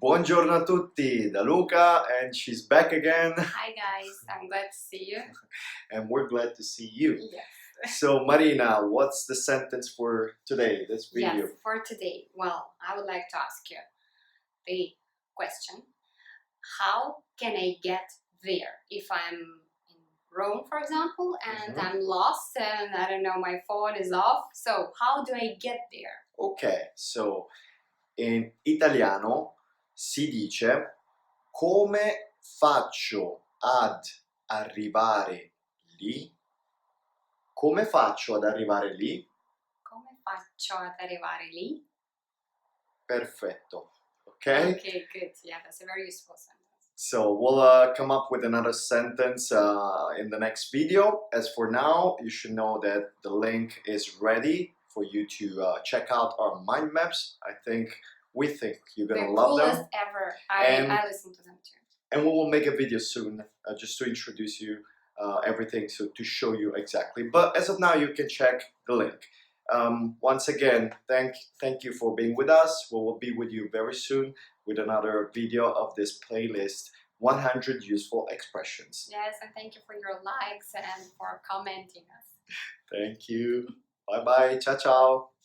Buongiorno a tutti, da Luca, and she's back again. Hi guys, I'm glad to see you. And we're glad to see you. Yes. So Marina, what's the sentence for today, this video? Yes, for today. Well, I would like to ask you the question, how can I get there? If I'm in Rome, for example, and I'm lost and I don't know, my phone is off, so how do I get there? Ok, so in italiano si dice come faccio ad arrivare lì? Come faccio ad arrivare lì? Come faccio ad arrivare lì? Perfetto, ok? Okay, good. Yeah, that's a very useful sentence. So we'll come up with another sentence in the next video. As for now, you should know that the link is ready for you to check out our mind maps. We think you're gonna love them. The coolest ever. I listen to them too. And we will make a video soon just to introduce you everything, so to show you exactly. But as of now, you can check the link. Once again, thank you for being with us. We will be with you very soon with another video of this playlist, 100 useful expressions. Yes, and thank you for your likes and for commenting us. Thank you. Bye bye. Ciao ciao.